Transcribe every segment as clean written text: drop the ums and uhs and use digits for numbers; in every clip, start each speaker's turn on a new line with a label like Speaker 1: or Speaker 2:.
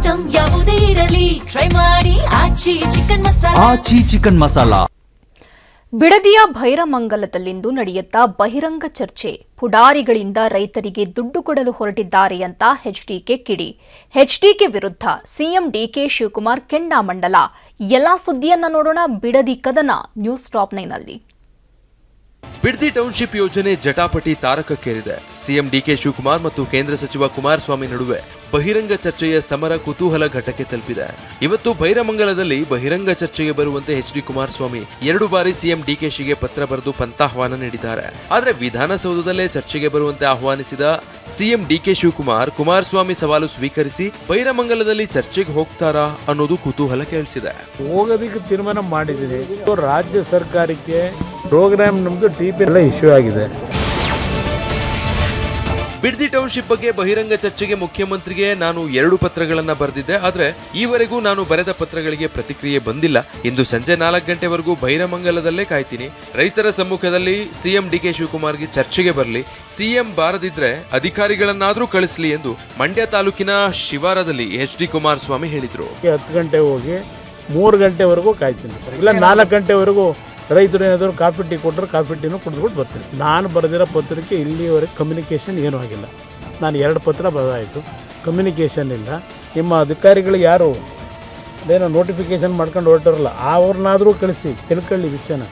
Speaker 1: Item ಯಾವುದೇ ಇರಲಿ try ಮಾಡಿ ಆಚಿ ಚಿಕನ್ ಮಸಾಲಾ.
Speaker 2: ಬಿಡದಿಯ ಭೈರಮಂಗಲದಲ್ಲಿಂದು ನಡೆಯುತ್ತಾ ಬಹಿರಂಗ ಚರ್ಚೆ. ಪುಡಾರಿಗಳಿಂದ ರೈತರಿಗೆ ದುಡ್ಡು ಕೊಡಲು ಹೊರಟಿದ್ದಾರೆ ಅಂತ ಎಚ್ಡಿಕೆ ಕಿಡಿ. ಎಚ್ಡಿಕೆ ವಿರುದ್ಧ ಸಿಎಂ ಡಿಕೆ ಶಿವಕುಮಾರ್ ಕೆಂಡಾಮಂಡಲ. ಎಲ್ಲಾ ಸುದ್ದಿಯನ್ನ ನೋಡೋಣ ಬಿಡದಿ ಕದನ ನ್ಯೂಸ್ ಟಾಪ್ 9 ನಲ್ಲಿ.
Speaker 3: ಬಿಡದಿ ಟೌನ್ಶಿಪ್ ಯೋಜನೆ ಜಟಾಪಟಿ ತಾರಕಕ್ಕೇರಿದೆ. ಸಿಎಂ ಡಿಕೆ ಶಿವಕುಮಾರ್ ಮತ್ತು ಕೇಂದ್ರ ಸಚಿವ ಕುಮಾರಸ್ವಾಮಿ ನಡುವೆ ಬಹಿರಂಗ ಚರ್ಚೆಯ ಸಮರ ಕುತೂಹಲ ಘಟ್ಟಕ್ಕೆ ತಲುಪಿದೆ. ಇವತ್ತು ಭೈರಮಂಗಲದಲ್ಲಿ ಬಹಿರಂಗ ಚರ್ಚೆಗೆ ಬರುವಂತೆ ಎಚ್ಡಿ ಕುಮಾರಸ್ವಾಮಿ 2 ಬಾರಿ ಸಿಎಂ ಡಿಕೆಶಿಗೆ ಪತ್ರ ಬರೆದು ಪಂಥಾಹ್ವಾನ ನೀಡಿದ್ದಾರೆ. ಆದರೆ ವಿಧಾನಸೌಧದಲ್ಲೇ ಚರ್ಚೆಗೆ ಬರುವಂತೆ ಆಹ್ವಾನಿಸಿದ ಸಿಎಂ ಡಿಕೆ ಶಿವಕುಮಾರ್ ಕುಮಾರಸ್ವಾಮಿ ಸವಾಲು ಸ್ವೀಕರಿಸಿ ಭೈರಮಂಗಲದಲ್ಲಿ ಚರ್ಚೆಗೆ ಹೋಗ್ತಾರಾ ಅನ್ನೋದು ಕುತೂಹಲ ಕೇಳಿಸಿದೆ.
Speaker 4: ಹೋಗೋದಕ್ಕೆ ತೀರ್ಮಾನ ಮಾಡಿದ್ದೀನಿ. ರಾಜ್ಯ ಸರ್ಕಾರಕ್ಕೆ ಪ್ರೋಗ್ರಾಮ್ ನಮ್ದು ಟಿಪಿ ಎಲ್ಲ ಇಶ್ಯೂ ಆಗಿದೆ.
Speaker 3: ಬಿಡದಿ ಟೌನ್ಶಿಪ್ ಬಗ್ಗೆ ಬಹಿರಂಗ ಚರ್ಚೆಗೆ ಮುಖ್ಯಮಂತ್ರಿಗೆ ನಾನು 2 ಪತ್ರಗಳನ್ನ ಬರೆದಿದ್ದೆ. ಆದರೆ ಈವರೆಗೂ ನಾನು ಬರೆದ ಪತ್ರಗಳಿಗೆ ಪ್ರತಿಕ್ರಿಯೆ ಬಂದಿಲ್ಲ. ಇಂದು ಸಂಜೆ 4 ಗಂಟೆವರೆಗೂ ಭೈರಮಂಗಲದಲ್ಲೇ ಕಾಯ್ತೀನಿ. ರೈತರ ಸಮ್ಮುಖದಲ್ಲಿ ಸಿಎಂ ಡಿಕೆ ಶಿವಕುಮಾರ್ಗೆ ಚರ್ಚೆಗೆ ಬರಲಿ, ಸಿಎಂ ಬಾರದಿದ್ರೆ ಅಧಿಕಾರಿಗಳನ್ನಾದ್ರೂ ಕಳಿಸ್ಲಿ ಎಂದು ಮಂಡ್ಯ ತಾಲೂಕಿನ ಶಿವಾರದಲ್ಲಿ ಎಚ್ಡಿ ಕುಮಾರಸ್ವಾಮಿ ಹೇಳಿದ್ರು.
Speaker 4: 10 ಗಂಟೆ ಹೋಗಿ 3 ಗಂಟೆವರೆಗೂ ಕಾಯ್ತೀನಿ, ಇಲ್ಲ 4 ಗಂಟೆವರೆಗೂ ರೈತರು ಏನಾದರೂ ಕಾಫಿ ಟೀ ಕೊಟ್ಟರೆ ಕಾಫಿ ಟೀನು ಕುಡಿದ್ಬಿಟ್ಟು ಬರ್ತೀನಿ. ನಾನು ಬರೆದಿರೋ ಪತ್ರಕ್ಕೆ ಇಲ್ಲಿವರೆಗೆ ಕಮ್ಯುನಿಕೇಷನ್ ಏನೂ ಆಗಿಲ್ಲ. ನಾನು 2 ಪತ್ರ ಬರೆದಾಯಿತು, ಕಮ್ಯುನಿಕೇಷನ್ ಇಲ್ಲ. ನಿಮ್ಮ ಅಧಿಕಾರಿಗಳು ಯಾರು ಏನೋ ನೋಟಿಫಿಕೇಷನ್ ಮಾಡ್ಕೊಂಡು ಹೊರಟಿರಲ್ಲ, ಅವ್ರನ್ನಾದರೂ ಕಳಿಸಿ ತಿಳ್ಕೊಳ್ಳಿ ವಿಚಾರ.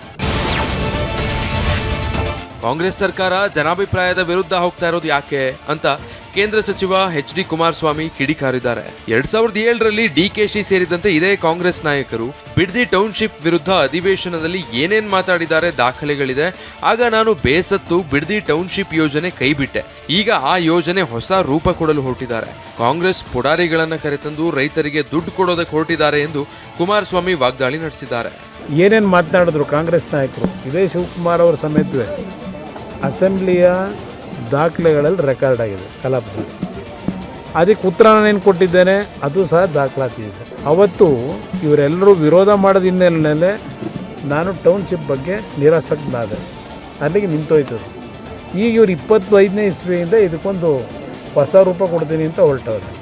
Speaker 3: ಕಾಂಗ್ರೆಸ್ ಸರ್ಕಾರ ಜನಾಭಿಪ್ರಾಯದ ವಿರುದ್ಧ ಹೋಗ್ತಾ ಇರೋದು ಯಾಕೆ ಅಂತ ಕೇಂದ್ರ ಸಚಿವ ಎಚ್ಡಿ ಕುಮಾರಸ್ವಾಮಿ ಕಿಡಿಕಾರಿದ್ದಾರೆ. 2007ರಲ್ಲಿ ಡಿಕೆಶಿ ಸೇರಿದಂತೆ ಇದೇ ಕಾಂಗ್ರೆಸ್ ನಾಯಕರು ಬಿಡದಿ ಟೌನ್ಶಿಪ್ ವಿರುದ್ಧ ಅಧಿವೇಶನದಲ್ಲಿ ಏನೇನ್ ಮಾತಾಡಿದ್ದಾರೆ ದಾಖಲೆಗಳಿದೆ. ಆಗ ನಾನು ಬೇಸತ್ತು ಬಿಡದಿ ಟೌನ್ಶಿಪ್ ಯೋಜನೆ ಕೈಬಿಟ್ಟೆ. ಈಗ ಆ ಯೋಜನೆ ಹೊಸ ರೂಪ ಕೊಡಲು ಹೊರಟಿದ್ದಾರೆ. ಕಾಂಗ್ರೆಸ್ ಪುಡಾರಿಗಳನ್ನ ಕರೆತಂದು ರೈತರಿಗೆ ದುಡ್ಡು ಕೊಡೋದಕ್ಕೆ ಹೊರಟಿದ್ದಾರೆ ಎಂದು ಕುಮಾರಸ್ವಾಮಿ ವಾಗ್ದಾಳಿ ನಡೆಸಿದ್ದಾರೆ.
Speaker 4: ಏನೇನು ಮಾತನಾಡಿದ್ರು ಕಾಂಗ್ರೆಸ್ ನಾಯಕರು, ಇದೇ ಶಿವಕುಮಾರ್ ಅವರ ಸಮೇತವೇ ಅಸೆಂಬ್ಲಿಯ ದಾಖಲೆಗಳಲ್ಲಿ ರೆಕಾರ್ಡ್ ಆಗಿದೆ ಕಲಾಪದಲ್ಲಿ. ಅದಕ್ಕೆ ಉತ್ತರ ನಾನೇನು ಕೊಟ್ಟಿದ್ದೇನೆ ಅದು ಸಹ ದಾಖಲಾತಿ ಇದೆ. ಅವತ್ತು ಇವರೆಲ್ಲರೂ ವಿರೋಧ ಮಾಡೋದ ಹಿನ್ನೆಲೆಯಲ್ಲಿ ನಾನು ಟೌನ್ಶಿಪ್ ಬಗ್ಗೆ ನಿರಾಸಕ್ತನಾದೆ, ಅಲ್ಲಿಗೆ ನಿಂತೋಯ್ತದೆ. ಈಗ ಇವರು 25ನೇ ಇಸ್ವಿಯಿಂದ ಇದಕ್ಕೊಂದು ಹೊಸ ರೂಪ ಕೊಡ್ತೀನಿ ಅಂತ ಹೊರಟವ್ರೆ.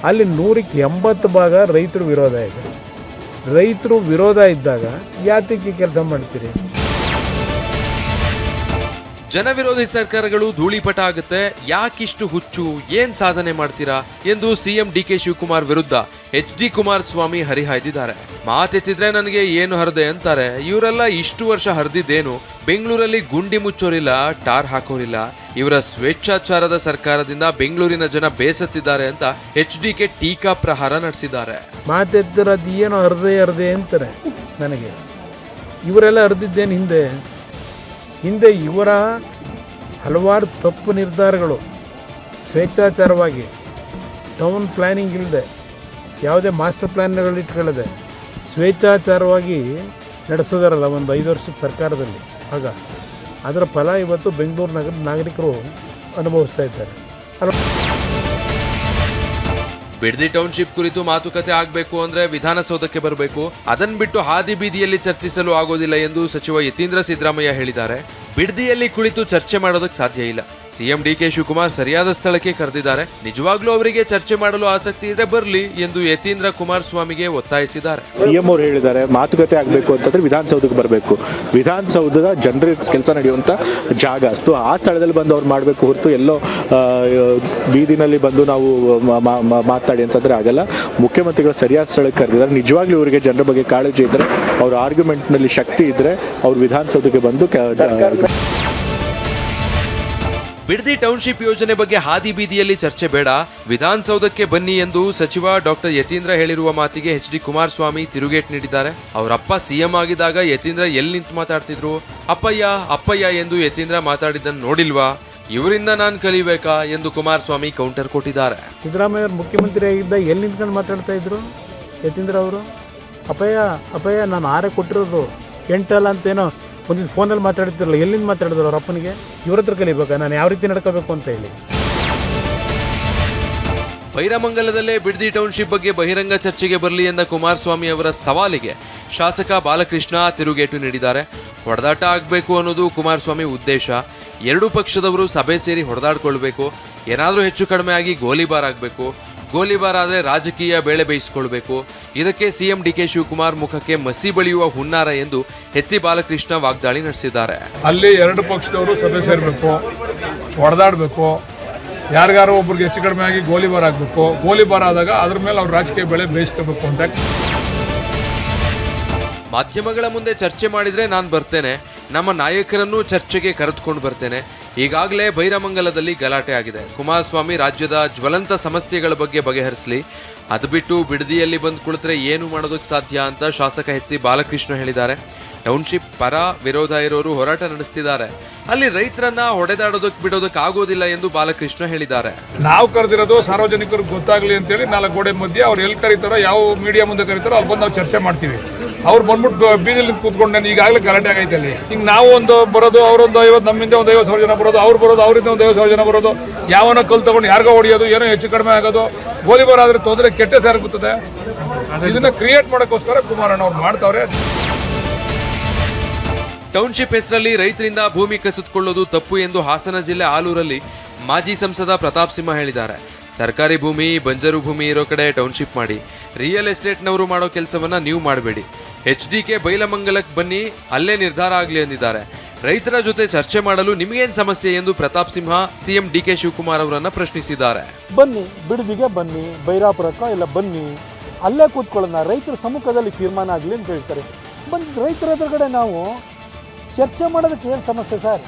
Speaker 4: ಅಲ್ಲಿ 100ಕ್ಕೆ 80 ಭಾಗ ರೈತರು ವಿರೋಧ ಇದೆ. ರೈತರು ವಿರೋಧ ಇದ್ದಾಗ ಯಾತಕ್ಕೆ ಕೆಲಸ ಮಾಡ್ತೀರಿ?
Speaker 3: ಜನವಿರೋಧಿ ಸರ್ಕಾರಗಳು ಧೂಳಿಪಟ ಆಗುತ್ತೆ, ಯಾಕಿಷ್ಟು ಹುಚ್ಚು, ಏನ್ ಸಾಧನೆ ಮಾಡ್ತೀರಾ ಎಂದು ಸಿಎಂ ಡಿಕೆ ಶಿವಕುಮಾರ್ ವಿರುದ್ಧ ಎಚ್ಡಿ ಕುಮಾರಸ್ವಾಮಿ ಹರಿಹಾಯ್ದಿದ್ದಾರೆ. ಮಾತೆತ್ತಿದ್ರೆ ನನಗೆ ಏನು ಹರಿದೆ ಅಂತಾರೆ. ಇವರೆಲ್ಲ ಇಷ್ಟು ವರ್ಷ ಹರಿದಿದ್ದೇನು? ಬೆಂಗಳೂರಲ್ಲಿ ಗುಂಡಿ ಮುಚ್ಚೋರಿಲ್ಲ, ಟಾರ್ ಹಾಕೋರಿಲ್ಲ. ಇವರ ಸ್ವೇಚ್ಛಾಚಾರದ ಸರ್ಕಾರದಿಂದ ಬೆಂಗಳೂರಿನ ಜನ ಬೇಸತ್ತಿದ್ದಾರೆ ಅಂತ ಎಚ್ಡಿಕೆ ಟೀಕಾ ಪ್ರಹಾರ ನಡೆಸಿದ್ದಾರೆ.
Speaker 4: ಮಾತೆತ್ತಿರೋದು ಏನೋ ಹರಿದೆ ಅಂತಾರೆ. ನನಗೆ ಇವರೆಲ್ಲ ಹರಿದಿದ್ದೇನು ಹಿಂದೆ ಇವರ ಹಲವಾರು ತಪ್ಪು ನಿರ್ಧಾರಗಳು, ಸ್ವೇಚ್ಛಾಚಾರವಾಗಿ ಟೌನ್ ಪ್ಲ್ಯಾನಿಂಗ್ ಇಲ್ಲದೆ, ಯಾವುದೇ ಮಾಸ್ಟರ್ ಪ್ಲ್ಯಾನ್ಗಳು ಇಟ್ಕೊಳ್ಳದೆ ಸ್ವೇಚ್ಛಾಚಾರವಾಗಿ ನಡೆಸೋದಾರಲ್ಲ ಒಂದು 5 ವರ್ಷದ ಸರ್ಕಾರದಲ್ಲಿ. ಆಗ ಅದರ ಫಲ ಇವತ್ತು ಬೆಂಗಳೂರು ನಗರದ ನಾಗರಿಕರು ಅನುಭವಿಸ್ತಾ ಇದ್ದಾರೆ.
Speaker 3: ಬಿಡದಿ ಟೌನ್ಶಿಪ್ ಕುರಿತು ಮಾತುಕತೆ ಆಗಬೇಕು ಅಂದ್ರೆ ವಿಧಾನಸೌಧಕ್ಕೆ ಬರಬೇಕು, ಅದನ್ನ ಬಿಟ್ಟು ಹಾದಿ ಬೀದಿಯಲ್ಲಿ ಚರ್ಚಿಸಲು ಆಗೋದಿಲ್ಲ ಎಂದು ಸಚಿವ ಯತೀಂದ್ರ ಸಿದ್ದರಾಮಯ್ಯ ಹೇಳಿದ್ದಾರೆ. ಬಿಡದಿಯಲ್ಲಿ ಕುಳಿತು ಚರ್ಚೆ ಮಾಡೋದಕ್ಕೆ ಸಾಧ್ಯ ಇಲ್ಲ. ಸಿಎಂ ಡಿಕೆ ಶಿವಕುಮಾರ್ ಸರಿಯಾದ ಸ್ಥಳಕ್ಕೆ ಕರೆದಿದ್ದಾರೆ. ನಿಜವಾಗ್ಲೂ ಅವರಿಗೆ ಚರ್ಚೆ ಮಾಡಲು ಆಸಕ್ತಿ ಇದ್ರೆ ಬರಲಿ ಎಂದು ಯತೀಂದ್ರ ಕುಮಾರಸ್ವಾಮಿಗೆ ಒತ್ತಾಯಿಸಿದ್ದಾರೆ.
Speaker 5: ಸಿಎಂ ಅವರು ಹೇಳಿದ್ದಾರೆ ಮಾತುಕತೆ ಆಗಬೇಕು ಅಂತಂದ್ರೆ ವಿಧಾನಸೌಧಕ್ಕೆ ಬರಬೇಕು. ವಿಧಾನಸೌಧದ ಜನರಿಗೆ ಕೆಲಸ ನಡೆಯುವಂತ ಜಾಗ ಅಷ್ಟು, ಆ ಸ್ಥಳದಲ್ಲಿ ಬಂದು ಅವ್ರು ಮಾಡಬೇಕು ಹೊರತು ಎಲ್ಲೋ ಬೀದಿನಲ್ಲಿ ಬಂದು ನಾವು ಮಾತಾಡಿ ಅಂತಂದ್ರೆ ಆಗಲ್ಲ. ಮುಖ್ಯಮಂತ್ರಿಗಳು ಸರಿಯಾದ ಸ್ಥಳಕ್ಕೆ ಕರೆದಿದ್ದಾರೆ. ನಿಜವಾಗ್ಲೂ ಇವರಿಗೆ ಜನರ ಬಗ್ಗೆ ಕಾಳಜಿ ಇದ್ರೆ, ಅವ್ರ ಆರ್ಗ್ಯುಮೆಂಟ್ನಲ್ಲಿ ಶಕ್ತಿ ಇದ್ರೆ ಅವ್ರು ವಿಧಾನಸೌಧಕ್ಕೆ ಬಂದು
Speaker 3: ಬಿಡದಿ ಟೌನ್ಶಿಪ್ ಯೋಜನೆ ಬಗ್ಗೆ ಹಾದಿ ಬೀದಿಯಲ್ಲಿ ಚರ್ಚೆ ಬೇಡ, ವಿಧಾನಸೌಧಕ್ಕೆ ಬನ್ನಿ ಎಂದು ಸಚಿವ ಡಾಕ್ಟರ್ ಯತೀಂದ್ರ ಹೇಳಿರುವ ಮಾತಿಗೆ ಎಚ್ಡಿ ಕುಮಾರಸ್ವಾಮಿ ತಿರುಗೇಟ್ ನೀಡಿದ್ದಾರೆ. ಅವರಪ್ಪ ಸಿಎಂ ಆಗಿದ್ದಾಗ ಯತೀಂದ್ರ ಎಲ್ಲಿ ನಿಂತು ಮಾತಾಡ್ತಿದ್ರು? ಅಪ್ಪಯ್ಯ ಎಂದು ಯತೀಂದ್ರ ಮಾತಾಡಿದ್ದನ್ನು ನೋಡಿಲ್ವಾ? ಇವರಿಂದ ನಾನು ಕಲಿಬೇಕಾ ಎಂದು ಕುಮಾರಸ್ವಾಮಿ ಕೌಂಟರ್ ಕೊಟ್ಟಿದ್ದಾರೆ.
Speaker 4: ಸಿದ್ದರಾಮಯ್ಯ ಮುಖ್ಯಮಂತ್ರಿ ಆಗಿದ್ದ ಎಲ್ಲಿ ನಿಂತ್ಕೊಂಡು ಮಾತಾಡ್ತಾ ಇದ್ರು ಯತೀಂದ್ರ ಅವರು? ಅಪ್ಪಯ್ಯ ನಾನು 6 ಕೊಟ್ಟಿರೋದು 8 ಅಲ್ಲ ಅಂತೇನೋ ಒಂದಿನ ಫೋನಲ್ಲಿ ಮಾತಾಡ್ತಿರಲ್ಲ, ಎಲ್ಲಿಂದ ಮಾತಾಡಿದ್ರು ಅವ್ರ ಅಪ್ಪನಿಗೆ? ಇವ್ರ ಹತ್ರ ಕಲಿಬೇಕಾ ನಾನು ಯಾವ ರೀತಿ ನಡ್ಕೋಬೇಕು ಅಂತ ಹೇಳಿ.
Speaker 3: ಭೈರಮಂಗಲದಲ್ಲೇ ಬಿಡದಿ ಟೌನ್ಶಿಪ್ ಬಗ್ಗೆ ಬಹಿರಂಗ ಚರ್ಚೆಗೆ ಬರಲಿ ಎಂದ ಕುಮಾರಸ್ವಾಮಿ ಅವರ ಸವಾಲಿಗೆ ಶಾಸಕ ಬಾಲಕೃಷ್ಣ ತಿರುಗೇಟು ನೀಡಿದ್ದಾರೆ. ಹೊಡೆದಾಟ ಆಗಬೇಕು ಅನ್ನೋದು ಕುಮಾರಸ್ವಾಮಿ ಉದ್ದೇಶ. 2 ಪಕ್ಷದವರು ಸಭೆ ಸೇರಿ ಹೊಡೆದಾಡ್ಕೊಳ್ಬೇಕು, ಏನಾದರೂ ಹೆಚ್ಚು ಕಡಿಮೆ ಆಗಿ ಗೋಲಿಬಾರ್ ಆಗಬೇಕು. ಗೋಲಿಬಾರ್ ಆದ್ರೆ ರಾಜಕೀಯ ಬೇಳೆ ಬೇಯಿಸಿಕೊಳ್ಬೇಕು, ಇದಕ್ಕೆ ಸಿಎಂ ಡಿಕೆ ಶಿವಕುಮಾರ್ ಮುಖಕ್ಕೆ ಮಸಿ ಬಳಿಯುವ ಹುನ್ನಾರ ಎಂದು ಎಚ್.ಸಿ. ಬಾಲಕೃಷ್ಣ ವಾಗ್ದಾಳಿ ನಡೆಸಿದ್ದಾರೆ.
Speaker 4: ಅಲ್ಲಿ ಎರಡು ಪಕ್ಷದವರು ಸಭೆ ಸೇರಬೇಕು, ಹೊಡೆದಾಡಬೇಕು, ಯಾರಿಗಾರು ಒಬ್ರಿಗೆ ಹೆಚ್ಚು ಕಡಿಮೆ ಆಗಿ ಗೋಲಿಬಾರ್ ಆಗಬೇಕು. ಗೋಲಿಬಾರ್ ಆದಾಗ ಅದ್ರ ಮೇಲೆ ಅವ್ರು ರಾಜಕೀಯ ಬೆಳೆ ಬೇಯಿಸ್ಕೋಬೇಕು ಅಂತ.
Speaker 3: ಮಾಧ್ಯಮಗಳ ಮುಂದೆ ಚರ್ಚೆ ಮಾಡಿದ್ರೆ ನಾನು ಬರ್ತೇನೆ, ನಮ್ಮ ನಾಯಕರನ್ನು ಚರ್ಚೆಗೆ ಕರೆದುಕೊಂಡು ಬರ್ತೇನೆ. ಈಗಾಗಲೇ ಬೈರಮಂಗಲದಲ್ಲಿ ಗಲಾಟೆ ಆಗಿದೆ. ಕುಮಾರಸ್ವಾಮಿ ರಾಜ್ಯದ ಜ್ವಲಂತ ಸಮಸ್ಯೆಗಳ ಬಗ್ಗೆ ಬಗೆಹರಿಸಲಿ, ಅದು ಬಿಟ್ಟು ಬಿಡದಿಯಲ್ಲಿ ಬಂದು ಕುಳಿತರೆ ಏನು ಮಾಡೋದಕ್ಕೆ ಸಾಧ್ಯ ಅಂತ ಶಾಸಕ ಎಚ್.ಸಿ. ಬಾಲಕೃಷ್ಣ ಹೇಳಿದ್ದಾರೆ. ಟೌನ್ಶಿಪ್ ಪರ ವಿರೋಧ ಇರೋರು ಹೋರಾಟ ನಡೆಸ್ತಿದ್ದಾರೆ, ಅಲ್ಲಿ ರೈತರನ್ನ ಹೊಡೆದಾಡೋದಕ್ಕೆ ಬಿಡೋದಕ್ಕೆ ಆಗೋದಿಲ್ಲ ಎಂದು ಬಾಲಕೃಷ್ಣ ಹೇಳಿದ್ದಾರೆ.
Speaker 4: ನಾವು ಕರೆದಿರೋದು ಸಾರ್ವಜನಿಕರಿಗೆ ಗೊತ್ತಾಗ್ಲಿ ಅಂತೇಳಿ 4 ಗೋಡೆ ಮಧ್ಯೆ ಅವ್ರು ಎಲ್ಲಿ ಕರೀತಾರೋ, ಯಾವ ಮೀಡಿಯಾ ಮುಂದೆ ಕರೀತಾರೋ ಅಲ್ಲಿ ಬಂದು ನಾವು ಚರ್ಚೆ ಮಾಡ್ತೀವಿ. ಅವ್ರು ಬಂದ್ಬಿಟ್ಟು ಬೀದಿಲಿ ಕೂತ್ಕೊಂಡು ನಾನು ಈಗಾಗಲೇ ಗಲಾಟೆ ಆಗೈತೆ ಅಲ್ಲಿ. ಈಗ ನಾವು ಒಂದು ಬರೋದು, ಅವರೊಂದು 50, ನಮ್ಮಿಂದ ಒಂದು 50,000 ಜನ ಬರೋದು, ಅವ್ರು ಬರೋದು, ಅವರಿಂದ ಒಂದು 50,000 ಜನ ಬರೋದು, ಯಾವನೋ ಕಲ್ ತಗೊಂಡು ಯಾರಿಗೋ ಹೊಡೆಯೋದು, ಏನೋ ಹೆಚ್ಚು ಕಡಿಮೆ ಆಗೋದು, ಗೋಲಿಬಾರ್ ಆದ್ರೆ ತೊಂದರೆ ಕೆಟ್ಟ ಸಾರಾಗುತ್ತದೆ. ಇದನ್ನ ಕ್ರಿಯೇಟ್ ಮಾಡೋಕ್ಕೋಸ್ಕರ ಕುಮಾರಣ್ಣ ಅವ್ರು ಮಾಡ್ತಾವ್ರೆ.
Speaker 3: ಟೌನ್ಶಿಪ್ ಹೆಸರಲ್ಲಿ ರೈತರಿಂದ ಭೂಮಿ ಕಸಿದುಕೊಳ್ಳೋದು ತಪ್ಪು ಎಂದು ಹಾಸನ ಜಿಲ್ಲೆ ಆಲೂರಲ್ಲಿ ಮಾಜಿ ಸಂಸದ ಪ್ರತಾಪ್ ಸಿಂಹ ಹೇಳಿದ್ದಾರೆ. ಸರ್ಕಾರಿ ಭೂಮಿ, ಬಂಜರು ಭೂಮಿ ಇರೋ ಕಡೆ ಟೌನ್ಶಿಪ್ ಮಾಡಿ, ರಿಯಲ್ ಎಸ್ಟೇಟ್ನವರು ಮಾಡೋ ಕೆಲಸವನ್ನ ನೀವು ಮಾಡಬೇಡಿ. ಎಚ್.ಡಿ.ಕೆ ಬೈಲಮಂಗಲಕ್ಕೆ ಬನ್ನಿ, ಅಲ್ಲೇ ನಿರ್ಧಾರ ಆಗಲಿ ಎಂದಿದ್ದಾರೆ. ರೈತರ ಜೊತೆ ಚರ್ಚೆ ಮಾಡಲು ನಿಮಗೇನು ಸಮಸ್ಯೆ ಎಂದು ಪ್ರತಾಪ್ ಸಿಂಹ ಸಿಎಂ ಡಿಕೆ ಶಿವಕುಮಾರ್ ಅವರನ್ನ ಪ್ರಶ್ನಿಸಿದ್ದಾರೆ.
Speaker 6: ಬನ್ನಿ, ಬಿಡದಿಗೆ ಬನ್ನಿ, ಬೈರಾಪುರಕ್ಕ ಎಲ್ಲ ಬನ್ನಿ, ಅಲ್ಲೇ ಕೂತ್ಕೊಳ್ಳೋಣ, ರೈತರ ಸಮ್ಮುಖದಲ್ಲಿ ತೀರ್ಮಾನ ಆಗಲಿ ಅಂತ ಹೇಳ್ತಾರೆ. ಬಂದು ರೈತರ ಎದುರುಗಡೆ ನಾವು ಚರ್ಚೆ ಮಾಡೋದಕ್ಕೆ ಏನು ಸಮಸ್ಯೆ ಸರ್?